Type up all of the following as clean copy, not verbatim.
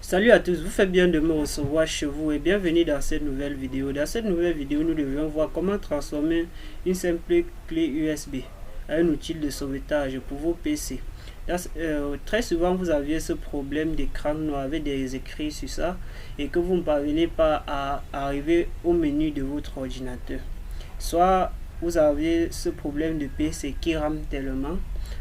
Salut à tous, vous faites bien de me recevoir chez vous et bienvenue dans cette nouvelle vidéo. Dans cette nouvelle vidéo, nous devions voir comment transformer une simple clé USB à un outil de sauvetage pour vos PC. Très souvent, vous aviez ce problème d'écran noir avec des écrits sur ça et que vous ne parvenez pas à arriver au menu de votre ordinateur. Soit vous avez ce problème de PC qui rame tellement.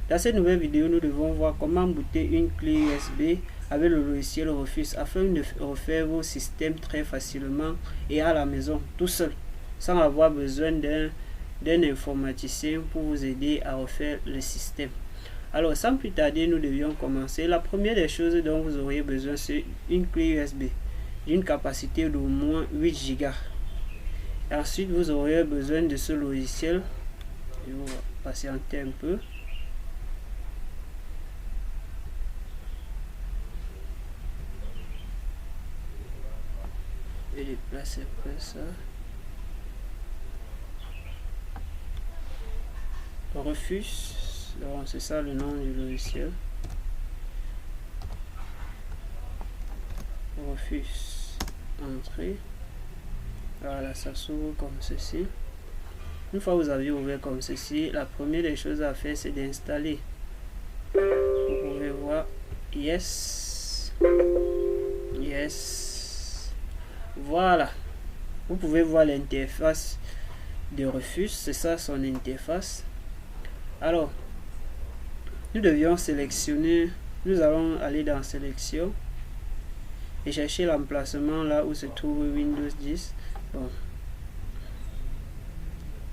Dans cette nouvelle vidéo, nous devons voir comment booter une clé USB avec le logiciel Rufus afin de refaire vos systèmes très facilement et à la maison, tout seul, sans avoir besoin d'un informaticien pour vous aider à refaire le système. Alors, sans plus tarder, nous devions commencer. La première des choses dont vous auriez besoin, c'est une clé USB d'une capacité d'au moins 8 Go. Ensuite, vous aurez besoin de ce logiciel. Je vais patienter un peu. Je vais déplacer un peu ça. Rufus, c'est ça le nom du logiciel. Rufus, entrée. Voilà, ça s'ouvre comme ceci. Une fois que vous avez ouvert comme ceci, la première des choses à faire, c'est d'installer. Vous pouvez voir, yes. Voilà. Vous pouvez voir l'interface de Rufus, c'est ça son interface. Alors, nous devions sélectionner, nous allons aller dans sélection et chercher l'emplacement là où se trouve Windows 10. Bon,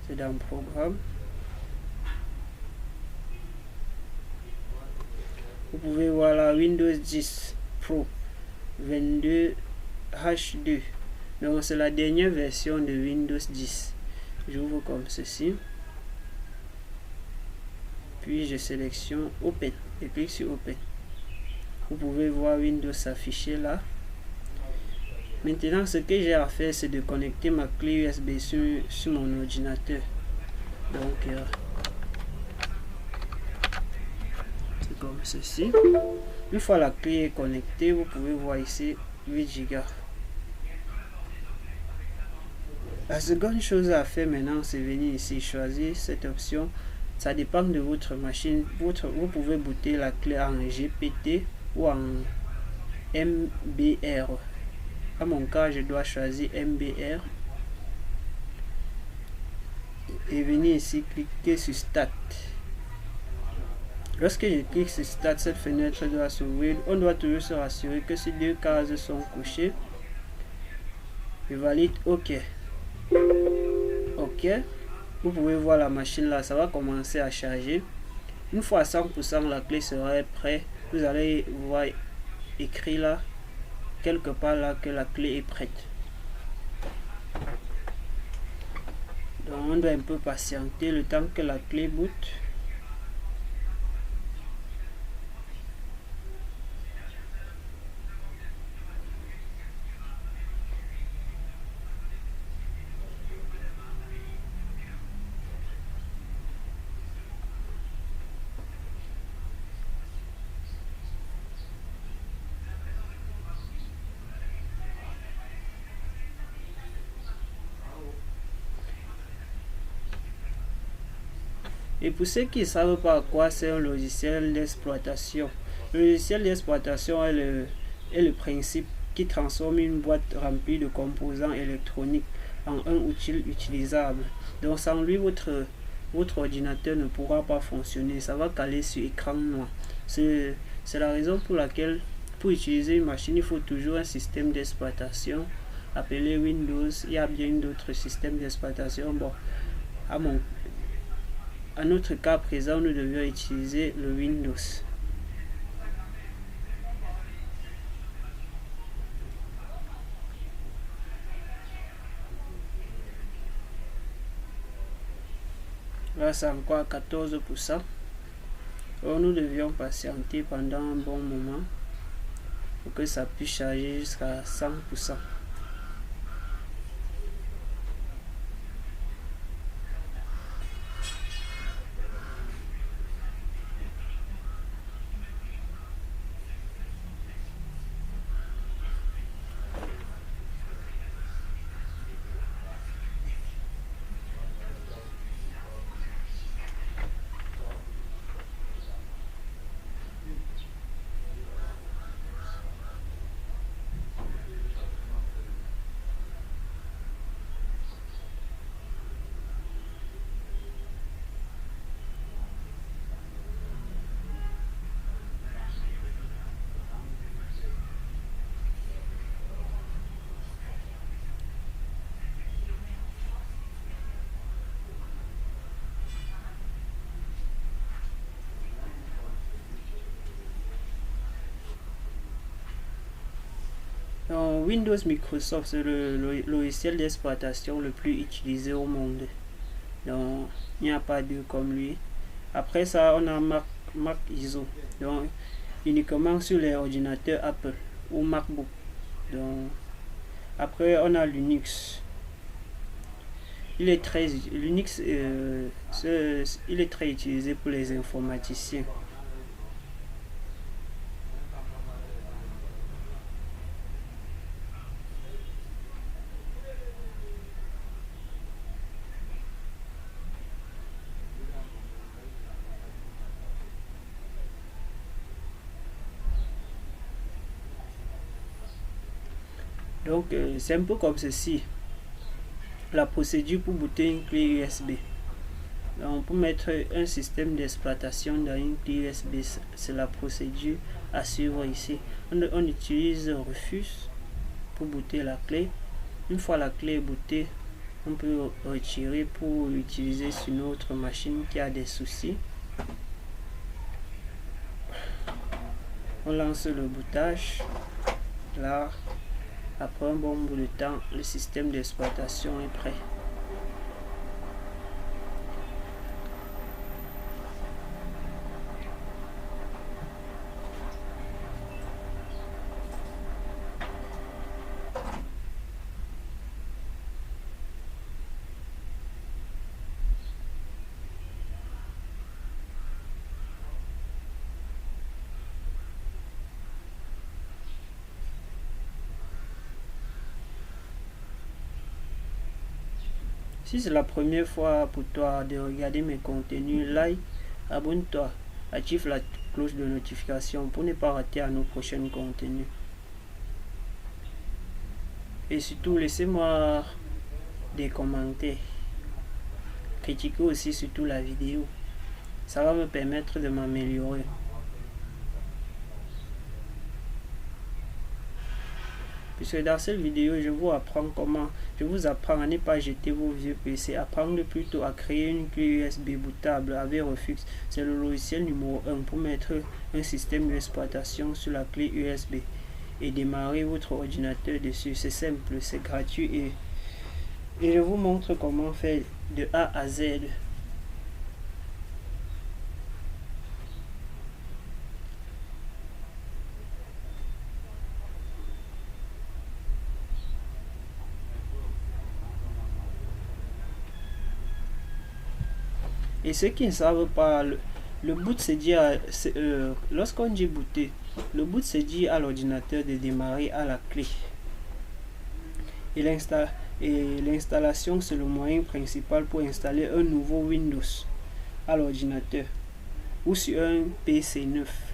c'est dans programme. Vous pouvez voir là Windows 10 Pro 22H2. Donc c'est la dernière version de Windows 10. J'ouvre comme ceci. Puis je sélectionne Open et clique sur Open. Vous pouvez voir Windows s'afficher là. Maintenant, ce que j'ai à faire, c'est de connecter ma clé USB sur mon ordinateur. Donc, c'est comme ceci. Une fois la clé est connectée, vous pouvez voir ici 8 Go. La seconde chose à faire maintenant, c'est venir ici choisir cette option. Ça dépend de votre machine. Vous pouvez booter la clé en GPT ou en MBR. À mon cas, je dois choisir MBR et venir ici cliquer sur Start. Lorsque je clique sur Start, cette fenêtre doit s'ouvrir. On doit toujours se rassurer que ces deux cases sont cochées. Je valide OK. OK. Vous pouvez voir la machine là, ça va commencer à charger. Une fois à 100%, la clé sera prête. Vous allez voir écrit là, quelque part là, que la clé est prête. Donc on doit un peu patienter le temps que la clé boot. Et pour ceux qui ne savent pas à quoi c'est un logiciel d'exploitation, le logiciel d'exploitation est le principe qui transforme une boîte remplie de composants électroniques en un outil utilisable. Donc sans lui, votre ordinateur ne pourra pas fonctionner, ça va caler sur écran noir. C'est la raison pour laquelle, pour utiliser une machine, il faut toujours un système d'exploitation appelé Windows. Il y a bien d'autres systèmes d'exploitation. Bon, à notre cas présent, nous devions utiliser le Windows. Là, c'est encore à 14%. Alors, nous devions patienter pendant un bon moment pour que ça puisse charger jusqu'à 100%. Windows Microsoft, c'est le logiciel d'exploitation le plus utilisé au monde. Donc, il n'y a pas deux comme lui. Après ça, on a Mac ISO. Donc, uniquement sur les ordinateurs Apple ou MacBook. Donc, après, on a Linux. Il est très utilisé pour les informaticiens. Donc, c'est un peu comme ceci. La procédure pour booter une clé USB. Donc, pour mettre un système d'exploitation dans une clé USB, c'est la procédure à suivre ici. On utilise refuse pour booter la clé. Une fois la clé est bootée, on peut retirer pour l'utiliser sur notre machine qui a des soucis. On lance le bootage. Là, après un bon bout de temps, le système d'exploitation est prêt. Si c'est la première fois pour toi de regarder mes contenus, like, abonne-toi, active la cloche de notification pour ne pas rater nos prochains contenus. Et surtout, laissez-moi des commentaires. Critiquez aussi surtout la vidéo. Ça va me permettre de m'améliorer. Puisque dans cette vidéo, je vous apprends à ne pas jeter vos vieux PC, apprendre plutôt à créer une clé USB bootable avec Refux. C'est le logiciel numéro 1 pour mettre un système d'exploitation sur la clé USB et démarrer votre ordinateur dessus. C'est simple, c'est gratuit et je vous montre comment faire de A à Z. Et ceux qui ne savent pas, le boot se dit lorsqu'on dit booter, le boot se dit à l'ordinateur de démarrer à la clé. Et l'installation, c'est le moyen principal pour installer un nouveau Windows à l'ordinateur ou sur un PC neuf.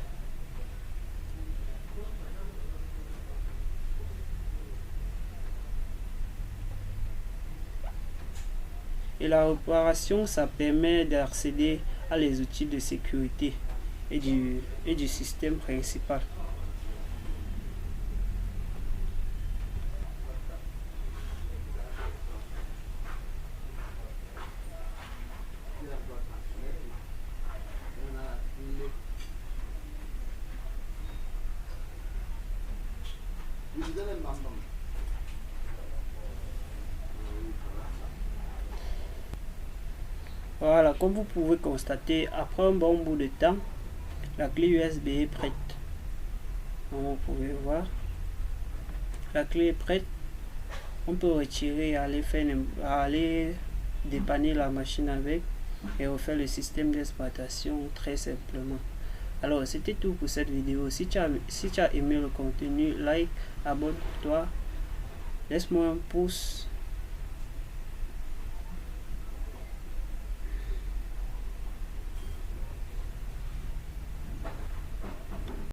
Et la réparation, ça permet d'accéder à les outils de sécurité et du système principal. Voilà, comme vous pouvez constater, après un bon bout de temps, la clé USB est prête. Donc vous pouvez voir, la clé est prête. On peut retirer, aller dépanner la machine avec et refaire le système d'exploitation très simplement. Alors c'était tout pour cette vidéo. Si tu as aimé le contenu, like, abonne-toi, laisse-moi un pouce